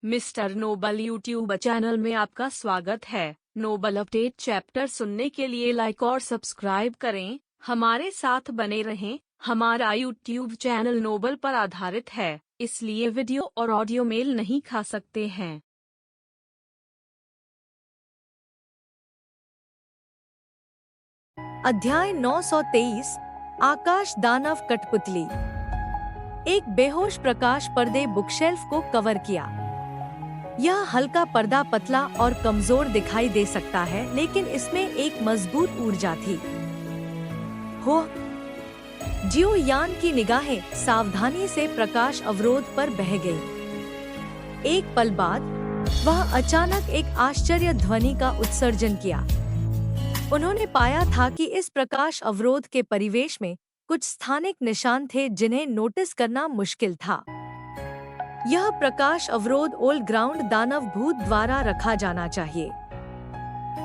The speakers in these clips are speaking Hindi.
मिस्टर नोबल यूट्यूब चैनल में आपका स्वागत है। नोबल अपडेट चैप्टर सुनने के लिए लाइक और सब्सक्राइब करें, हमारे साथ बने रहें। हमारा यूट्यूब चैनल नोबल पर आधारित है, इसलिए वीडियो और ऑडियो मेल नहीं खा सकते हैं। अध्याय 923 आकाश दानव कठपुतली। एक बेहोश प्रकाश पर्दे बुकशेल्फ को कवर किया। यह हल्का पर्दा पतला और कमजोर दिखाई दे सकता है, लेकिन इसमें एक मजबूत ऊर्जा थी। हो जियो यान की निगाहें सावधानी से प्रकाश अवरोध पर बह गई। एक पल बाद वह अचानक एक आश्चर्य ध्वनि का उत्सर्जन किया। उन्होंने पाया था कि इस प्रकाश अवरोध के परिवेश में कुछ स्थानिक निशान थे जिन्हें नोटिस करना मुश्किल था। यह प्रकाश अवरोध ओल्ड ग्राउंड दानव भूत द्वारा रखा जाना चाहिए।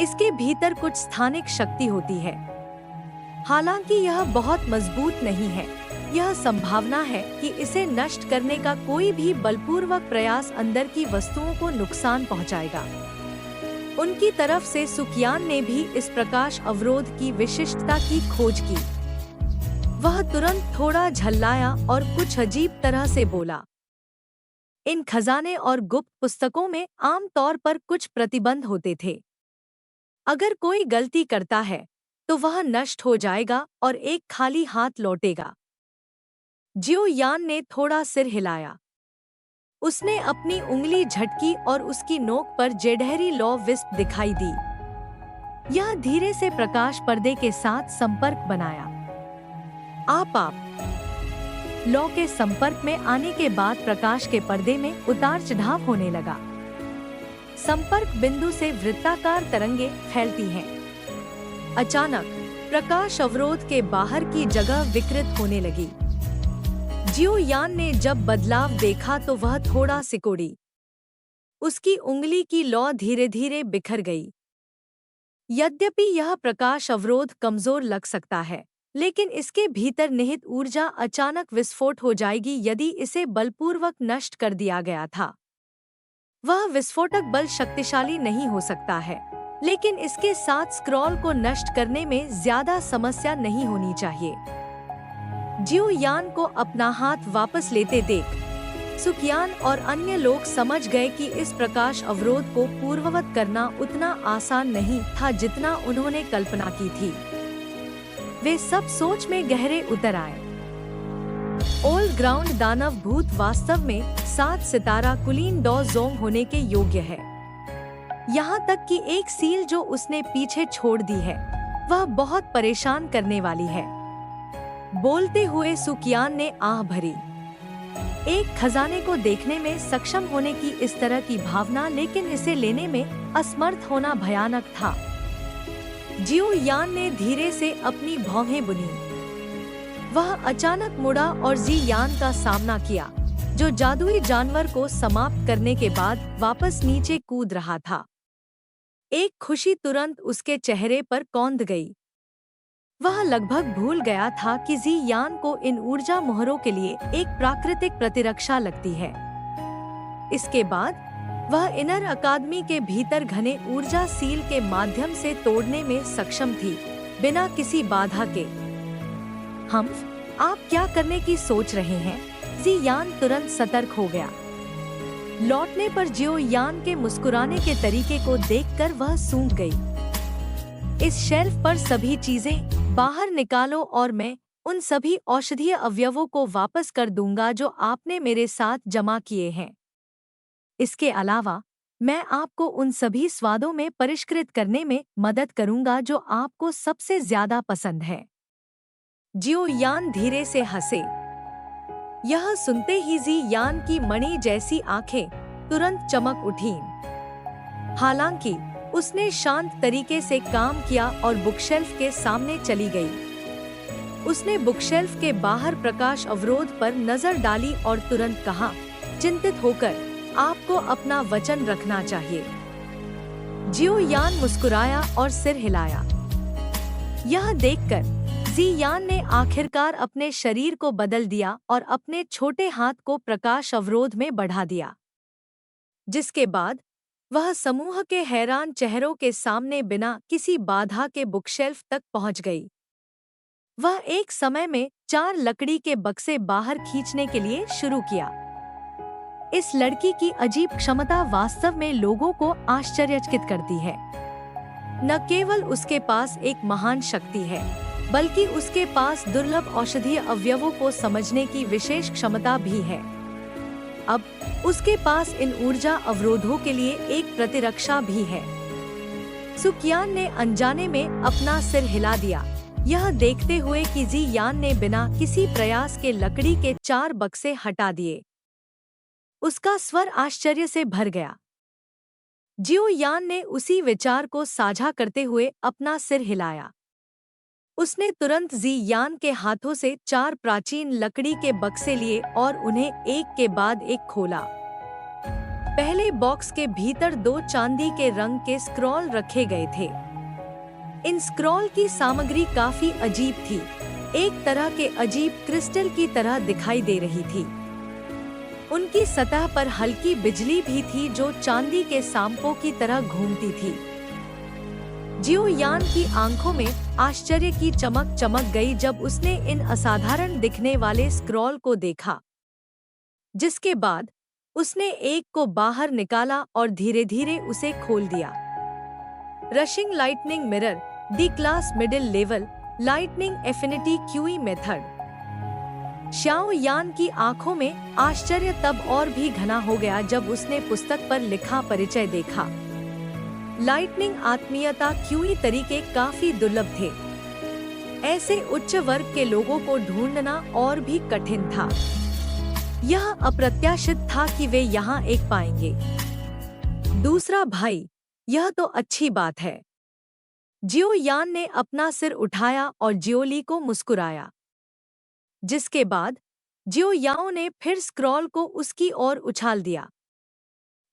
इसके भीतर कुछ स्थानिक शक्ति होती है। हालांकि यह बहुत मजबूत नहीं है। यह संभावना है कि इसे नष्ट करने का कोई भी बलपूर्वक प्रयास अंदर की वस्तुओं को नुकसान पहुंचाएगा। उनकी तरफ से सुकियान ने भी इस प्रकाश अवरोध की विशिष्टता की खोज की। वह तुरंत थोड़ा झल्लाया और कुछ अजीब तरह से बोला, इन खजाने और गुप्त पुस्तकों में आम तौर पर कुछ प्रतिबंध होते थे। अगर कोई गलती करता है तो वह नष्ट हो जाएगा और एक खाली हाथ लौटेगा। जियो यान ने थोड़ा सिर हिलाया। उसने अपनी उंगली झटकी और उसकी नोक पर जेडहरी लॉ विस्प दिखाई दी। यह धीरे से प्रकाश पर्दे के साथ संपर्क बनाया। आप लॉ के संपर्क में आने के बाद प्रकाश के पर्दे में उतार चढ़ाव होने लगा। संपर्क बिंदु से वृत्ताकार तरंगे फैलती हैं। अचानक प्रकाश अवरोध के बाहर की जगह विकृत होने लगी। जियो यान ने जब बदलाव देखा तो वह थोड़ा सिकोड़ी। उसकी उंगली की लौ धीरे धीरे बिखर गई। यद्यपि यह प्रकाश अवरोध कमजोर लग सकता है, लेकिन इसके भीतर निहित ऊर्जा अचानक विस्फोट हो जाएगी यदि इसे बलपूर्वक नष्ट कर दिया गया था। वह विस्फोटक बल शक्तिशाली नहीं हो सकता है, लेकिन इसके साथ स्क्रॉल को नष्ट करने में ज्यादा समस्या नहीं होनी चाहिए। जियो यान को अपना हाथ वापस लेते देख सुकियान और अन्य लोग समझ गए कि इस प्रकाश अवरोध को पूर्ववत करना उतना आसान नहीं था जितना उन्होंने कल्पना की थी। वे सब सोच में गहरे उतर आए। ओल्ड ग्राउंड दानव भूत वास्तव में 7 सितारा कुलीन डॉ जोंग होने के योग्य है। यहाँ तक कि एक सील जो उसने पीछे छोड़ दी है वह बहुत परेशान करने वाली है। बोलते हुए सुकियान ने आह भरी। एक खजाने को देखने में सक्षम होने की इस तरह की भावना, लेकिन इसे लेने में असमर्थ होना भयानक था। जियो यान ने धीरे से अपनी भौहें बुनी। वह अचानक मुड़ा और जी यान का सामना किया, जो जादुई जानवर को समाप्त करने के बाद वापस नीचे कूद रहा था। एक खुशी तुरंत उसके चेहरे पर कौंध गई। वह लगभग भूल गया था कि जी यान को इन ऊर्जा मोहरों के लिए एक प्राकृतिक प्रतिरक्षा लगती है। इसके बाद वह इनर अकादमी के भीतर घने ऊर्जा सील के माध्यम से तोड़ने में सक्षम थी, बिना किसी बाधा के। आप क्या करने की सोच रहे हैं? जी यान तुरंत सतर्क हो गया। लौटने पर जियो यान के मुस्कुराने के तरीके को देखकर वह सूंघ गई। इस शेल्फ पर सभी चीजें बाहर निकालो और मैं उन सभी औषधीय अवयवों को वापस कर दूंगा जो आपने मेरे साथ जमा किए हैं। इसके अलावा मैं आपको उन सभी स्वादों में परिष्कृत करने में मदद करूंगा जो आपको सबसे ज्यादा पसंद है। जियो यान धीरे से हंसे। यह सुनते ही जी यान की मणि जैसी आंखें तुरंत चमक उठीं। हालांकि उसने शांत तरीके से काम किया और बुकशेल्फ के सामने चली गई। उसने बुकशेल्फ के बाहर प्रकाश अवरोध पर नजर डाली और तुरंत कहा, चिंतित होकर आपको अपना वचन रखना चाहिए। जियो यान मुस्कुराया और सिर हिलाया। यह देखकर जी यान ने आखिरकार अपने शरीर को बदल दिया और अपने छोटे हाथ को प्रकाश अवरोध में बढ़ा दिया। जिसके बाद वह समूह के हैरान चेहरों के सामने बिना किसी बाधा के बुकशेल्फ तक पहुंच गई। वह एक समय में 4 लकड़ी के बक्से बाहर खींचने के लिए शुरू किया। इस लड़की की अजीब क्षमता वास्तव में लोगों को आश्चर्यचकित करती है। न केवल उसके पास एक महान शक्ति है, बल्कि उसके पास दुर्लभ औषधीय अवयवों को समझने की विशेष क्षमता भी है। अब उसके पास इन ऊर्जा अवरोधों के लिए एक प्रतिरक्षा भी है। सुकियान ने अनजाने में अपना सिर हिला दिया, यह देखते हुए कि जी यान ने बिना किसी प्रयास के लकड़ी के 4 बक्से हटा दिए। उसका स्वर आश्चर्य से भर गया। जियो यान ने उसी विचार को साझा करते हुए अपना सिर हिलाया। उसने तुरंत जी यान के हाथों से 4 प्राचीन लकड़ी के बक्से लिए और उन्हें एक के बाद एक खोला। पहले बॉक्स के भीतर 2 चांदी के रंग के स्क्रॉल रखे गए थे। इन स्क्रॉल की सामग्री काफी अजीब थी, एक तरह के अजीब क्रिस्टल की तरह दिखाई दे रही थी। उनकी सतह पर हल्की बिजली भी थी जो चांदी के सांपों की तरह घूमती थी। जियो यान की आंखों में आश्चर्य की चमक चमक गई जब उसने इन असाधारण दिखने वाले स्क्रॉल को देखा। जिसके बाद उसने एक को बाहर निकाला और धीरे धीरे उसे खोल दिया। Rushing lightning mirror, D class middle level lightning affinity qi method. Xiao Yan की आंखों में आश्चर्य तब और भी घना हो गया जब उसने पुस्तक पर लिखा परिचय देखा। लाइटनिंग आत्मीयता क्यूई तरीके काफी दुर्लभ थे। ऐसे उच्च वर्ग के लोगों को ढूंढना और भी कठिन था। यह अप्रत्याशित था कि वे यहाँ एक पाएंगे। दूसरा भाई, यह तो अच्छी बात है। जियो यान ने अपना सिर उठाया और जियोली को मुस्कुराया। जिसके बाद जियो याओ ने फिर स्क्रॉल को उसकी ओर उछाल दिया।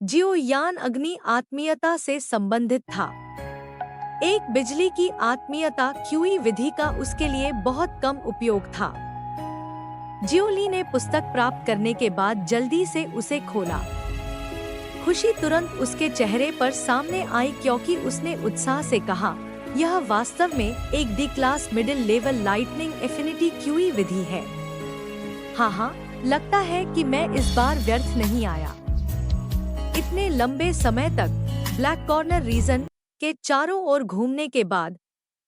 जियो यान अग्नि आत्मीयता से संबंधित था। एक बिजली की आत्मीयता क्यूई विधि का उसके लिए बहुत कम उपयोग था। जियोली ने पुस्तक प्राप्त करने के बाद जल्दी से उसे खोला। खुशी तुरंत उसके चेहरे पर सामने आई क्योंकि उसने उत्साह से कहा, यह वास्तव में एक D class middle level lightning affinity qi विधि है। हाँ, लगता है कि मैं इस बार व्यर्थ नहीं आया। इतने लंबे समय तक ब्लैक कॉर्नर रीजन के चारों ओर घूमने के बाद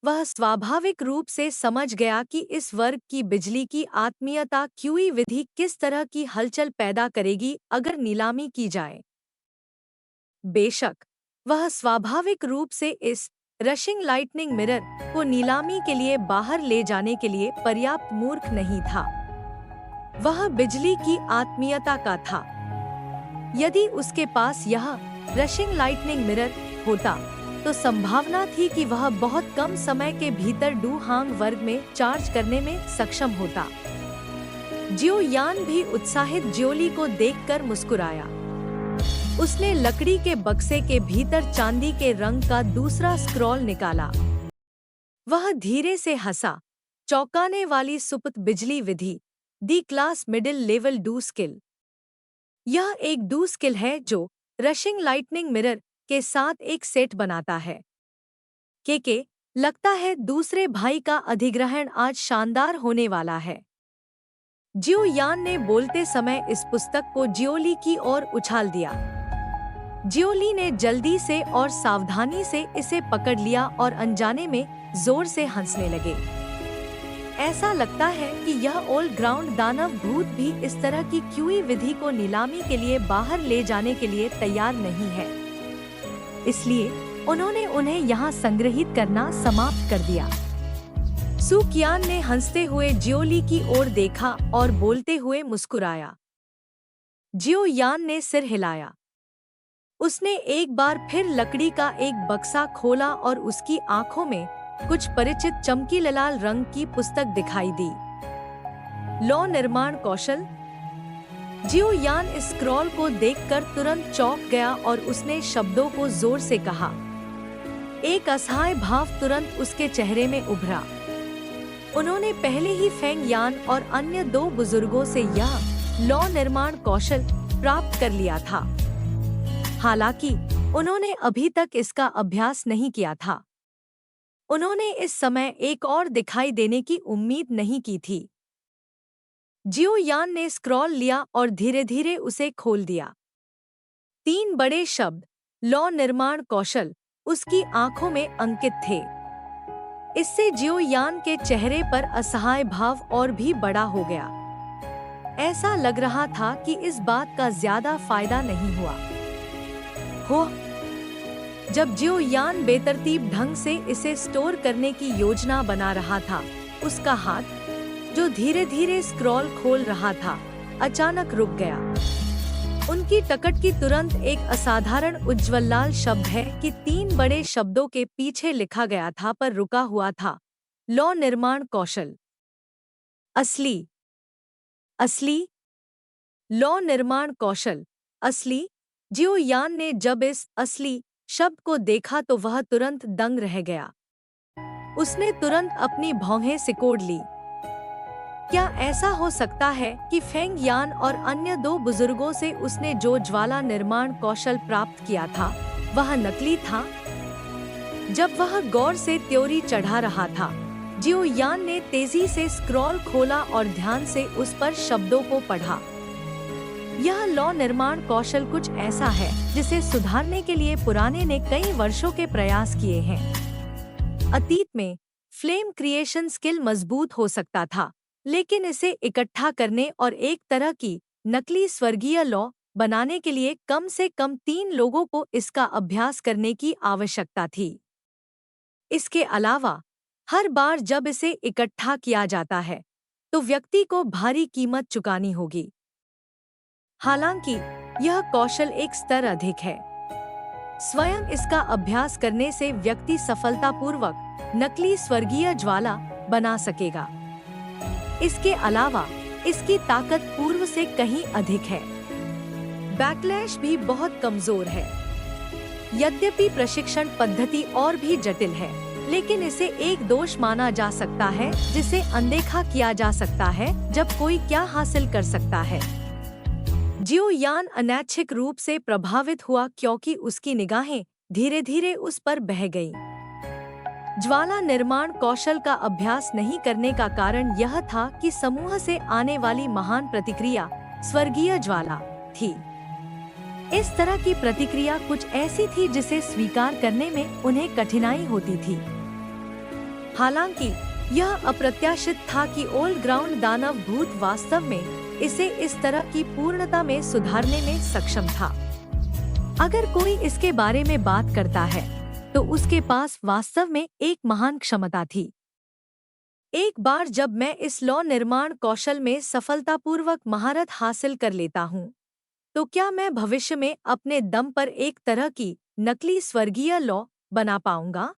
वह स्वाभाविक रूप से समझ गया कि इस वर्ग की बिजली की आत्मीयता क्यूई विधि किस तरह की हलचल पैदा करेगी अगर नीलामी की जाए। बेशक वह स्वाभाविक रूप से इस रशिंग लाइटनिंग मिरर को नीलामी के लिए बाहर ले जाने के लिए पर्याप्त मूर्ख नहीं था। वह बिजली की आत्मीयता का था। यदि उसके पास यह रशिंग लाइटनिंग मिरर होता तो संभावना थी कि वह बहुत कम समय के भीतर डू हांग वर्ग में चार्ज करने में सक्षम होता। जियो यान भी उत्साहित जियोली को देखकर मुस्कुराया। उसने लकड़ी के बक्से के भीतर चांदी के रंग का दूसरा स्क्रॉल निकाला। वह धीरे से हंसा। चौंकाने वाली सुप्त बिजली विधि, D class middle level Dou skill. यह एक डू स्किल है जो रशिंग लाइटनिंग मिरर के साथ एक सेट बनाता है। के लगता है दूसरे भाई का अधिग्रहण आज शानदार होने वाला है। जियो यान ने बोलते समय इस पुस्तक को जियोली की ओर उछाल दिया। जियोली ने जल्दी से और सावधानी से इसे पकड़ लिया और अनजाने में जोर से हंसने लगे। ऐसा लगता है कि यह ओल्ड ग्राउंड दानव भूत भी इस तरह की क्यूई विधि को नीलामी के लिए बाहर ले जाने के लिए तैयार नहीं है, इसलिए उन्होंने उन्हें यहाँ संग्रहित करना समाप्त कर दिया। सुकियान ने हंसते हुए जियोली की ओर देखा और बोलते हुए मुस्कुराया। जियो यान ने सिर हिलाया। उसने एक बार फिर लकड़ी का एक बक्सा खोला और उसकी आंखों में कुछ परिचित चमकीले लाल रंग की पुस्तक दिखाई दी। लौ निर्माण कौशल। जियो यान इस स्क्रॉल को देखकर तुरंत चौंक गया और उसने शब्दों को जोर से कहा। एक असहाय भाव तुरंत उसके चेहरे में उभरा। उन्होंने पहले ही फेंग यान और अन्य 2 बुजुर्गों से यह लौ निर्माण कौशल प्राप्त कर लिया था। हालांकि उन्होंने अभी तक इसका अभ्यास नहीं किया था। उन्होंने इस समय एक और दिखाई देने की उम्मीद नहीं की थी। जियो यान ने स्क्रॉल लिया और धीरे धीरे उसे खोल दिया। 3 बड़े शब्द लौ निर्माण कौशल उसकी आंखों में अंकित थे। इससे जियो यान के चेहरे पर असहाय भाव और भी बड़ा हो गया। ऐसा लग रहा था कि इस बात का ज्यादा फायदा नहीं हुआ। जब जियो यान बेतरतीब ढंग से इसे स्टोर करने की योजना बना रहा था, उसका हाथ जो धीरे धीरे स्क्रॉल खोल रहा था, अचानक रुक गया। उनकी टकट की तुरंत एक असाधारण उज्ज्वल लाल शब्द है कि 3 बड़े शब्दों के पीछे लिखा गया था पर रुका हुआ था, लौ निर्माण कौशल। असली, असली, लौ निर्माण कौशल, असली। जियो यान ने जब इस असली शब्द को देखा तो वह तुरंत दंग रह गया। उसने तुरंत अपनी भौहें सिकोड़ ली। क्या ऐसा हो सकता है कि फेंग यान और अन्य 2 बुजुर्गों से उसने जो ज्वाला निर्माण कौशल प्राप्त किया था, वह नकली था? जब वह गौर से त्योरी चढ़ा रहा था, जियो यान ने तेजी से स्क्रॉल खोला और ध्यान से उस पर शब्दों को पढ़ा। यह लौ निर्माण कौशल कुछ ऐसा है जिसे सुधारने के लिए पुराने ने कई वर्षों के प्रयास किए हैं। अतीत में फ्लेम क्रिएशन स्किल मजबूत हो सकता था, लेकिन इसे इकट्ठा करने और एक तरह की नकली स्वर्गीय लौ बनाने के लिए कम से कम 3 लोगों को इसका अभ्यास करने की आवश्यकता थी। इसके अलावा हर बार जब इसे इकट्ठा किया जाता है, तो व्यक्ति को भारी कीमत चुकानी होगी। हालांकि यह कौशल एक स्तर अधिक है। स्वयं इसका अभ्यास करने से व्यक्ति सफलतापूर्वक नकली स्वर्गीय ज्वाला बना सकेगा। इसके अलावा इसकी ताकत पूर्व से कहीं अधिक है। बैकलैश भी बहुत कमजोर है। यद्यपि प्रशिक्षण पद्धति और भी जटिल है, लेकिन इसे एक दोष माना जा सकता है जिसे अनदेखा किया जा सकता है जब कोई क्या हासिल कर सकता है। जियो यान अनैच्छिक रूप से प्रभावित हुआ क्योंकि उसकी निगाहें धीरे धीरे उस पर बह गईं। ज्वाला निर्माण कौशल का अभ्यास नहीं करने का कारण यह था कि समूह से आने वाली महान प्रतिक्रिया स्वर्गीय ज्वाला थी। इस तरह की प्रतिक्रिया कुछ ऐसी थी जिसे स्वीकार करने में उन्हें कठिनाई होती थी। हालांकि यह अप्रत्याशित था कि ओल्ड ग्राउंड दानव भूत वास्तव में इसे इस तरह की पूर्णता में सुधारने में सक्षम था। अगर कोई इसके बारे में बात करता है, तो उसके पास वास्तव में एक महान क्षमता थी। एक बार जब मैं इस लौ निर्माण कौशल में सफलतापूर्वक महारत हासिल कर लेता हूँ, तो क्या मैं भविष्य में अपने दम पर एक तरह की नकली स्वर्गीय लौ बना पाऊंगा?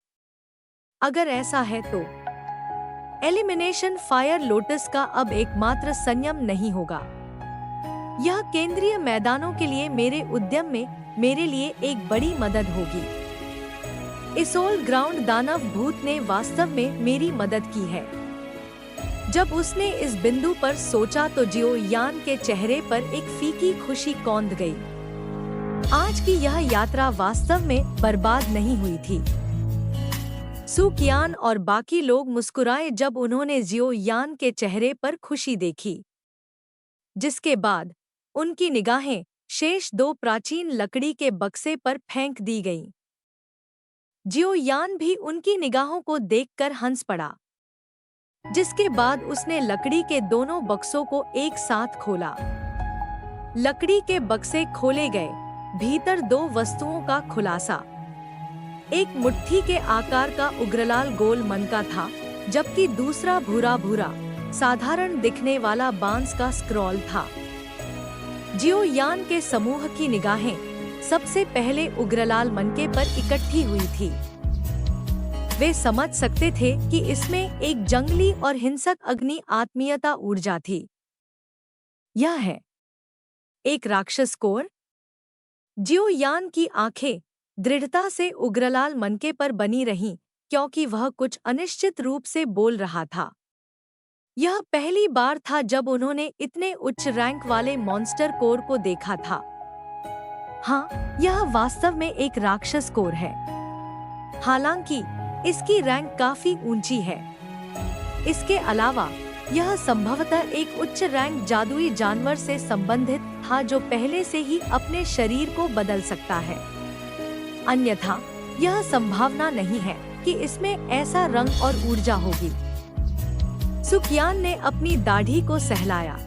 अगर ऐसा है तो एलिमिनेशन फायर लोटस का अब एकमात्र संयम नहीं होगा। यह केंद्रीय मैदानों के लिए मेरे उद्यम में मेरे लिए एक बड़ी मदद होगी। इस ओल्ड ग्राउंड दानव भूत ने वास्तव में मेरी मदद की है। जब उसने इस बिंदु पर सोचा तो जियो यान के चेहरे पर एक फीकी खुशी कौंध गई। आज की यह यात्रा वास्तव में बर्बाद नहीं हुई थी। सुकियान और बाकी लोग मुस्कुराए जब उन्होंने जियो यान के चेहरे पर खुशी देखी, जिसके बाद उनकी निगाहें शेष 2 प्राचीन लकड़ी के बक्से पर फेंक दी गईं। जियो यान भी उनकी निगाहों को देखकर हंस पड़ा, जिसके बाद उसने लकड़ी के दोनों बक्सों को एक साथ खोला। लकड़ी के बक्से खोले गए, भीतर 2 वस्तुओं का खुलासा। एक मुट्ठी के आकार का उग्रलाल गोल मनका था, जबकि दूसरा भूरा भूरा साधारण दिखने वाला बांस का स्क्रॉल था। जियो यान के समूह की निगाहें सबसे पहले उग्रलाल मनके पर इकट्ठी हुई थी। वे समझ सकते थे कि इसमें एक जंगली और हिंसक अग्नि आत्मीयता ऊर्जा थी। यह है एक राक्षस कोर। जियो यान की आंखें दृढ़ता से उग्रलाल मनके पर बनी रहीं, क्योंकि वह कुछ अनिश्चित रूप से बोल रहा था। यह पहली बार था जब उन्होंने इतने उच्च रैंक वाले मॉन्स्टर कोर को देखा था। हाँ, यह वास्तव में एक राक्षस कोर है। हालांकि इसकी रैंक काफी ऊंची है। इसके अलावा यह संभवतः एक उच्च रैंक जादुई जानवर से संबंधित था जो पहले से ही अपने शरीर को बदल सकता है। अन्यथा यह संभावना नहीं है कि इसमें ऐसा रंग और ऊर्जा होगी। सुखयान ने अपनी दाढ़ी को सहलाया।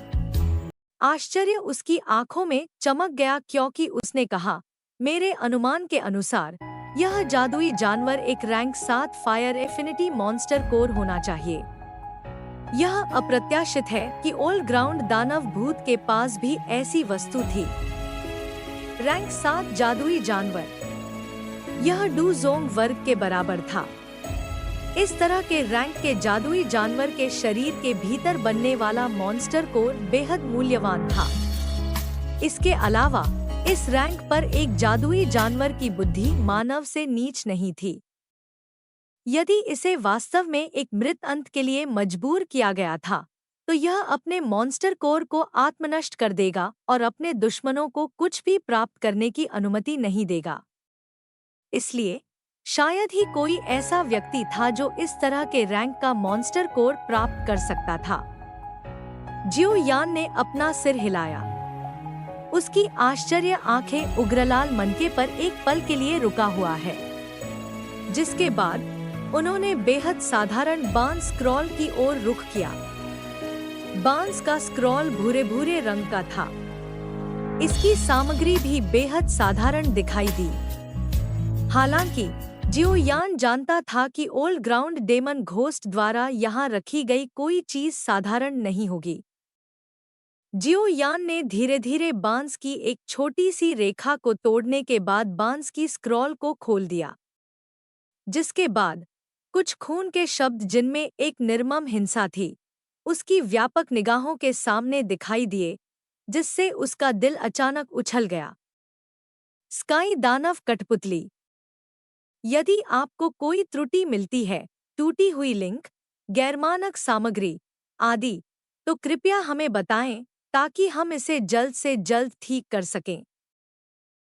आश्चर्य उसकी आंखों में चमक गया क्योंकि उसने कहा, मेरे अनुमान के अनुसार यह जादुई जानवर एक rank 7 fire affinity monster core होना चाहिए। यह अप्रत्याशित है कि ओल्ड ग्राउंड दानव भूत के पास भी ऐसी वस्तु थी। रैंक 7 जादुई जानवर, यह डू जोंग वर्ग के बराबर था। इस तरह के रैंक के जादुई जानवर के शरीर के भीतर बनने वाला मॉन्स्टर कोर बेहद मूल्यवान था। इसके अलावा इस रैंक पर एक जादुई जानवर की बुद्धि मानव से नीच नहीं थी। यदि इसे वास्तव में एक मृत अंत के लिए मजबूर किया गया था, तो यह अपने मॉन्स्टर कोर को आत्मनष्ट कर देगा और अपने दुश्मनों को कुछ भी प्राप्त करने की अनुमति नहीं देगा। इसलिए शायद ही कोई ऐसा व्यक्ति था जो इस तरह के रैंक का मॉन्स्टर कोर प्राप्त कर सकता था। जियो यान ने अपना सिर हिलाया। उसकी आश्चर्य आंखें उग्रलाल मनके पर एक पल के लिए रुका हुआ है, जिसके बाद उन्होंने बेहद साधारण बांस स्क्रॉल की ओर रुख किया। बांस का स्क्रॉल भूरे भूरे रंग का था। इसकी सामग्री भी बेहद साधारण दिखाई दी। हालांकि जियो यान जानता था कि ओल्ड ग्राउंड डेमन घोस्ट द्वारा यहाँ रखी गई कोई चीज साधारण नहीं होगी। जियो यान ने धीरे धीरे बांस की एक छोटी सी रेखा को तोड़ने के बाद बांस की स्क्रॉल को खोल दिया, जिसके बाद कुछ खून के शब्द जिनमें एक निर्मम हिंसा थी, उसकी व्यापक निगाहों के सामने दिखाई दिए, जिससे उसका दिल अचानक उछल गया। स्काई दानव कठपुतली। यदि आपको कोई त्रुटि मिलती है, टूटी हुई लिंक, गैरमानक सामग्री आदि, तो कृपया हमें बताएं ताकि हम इसे जल्द से जल्द ठीक कर सकें।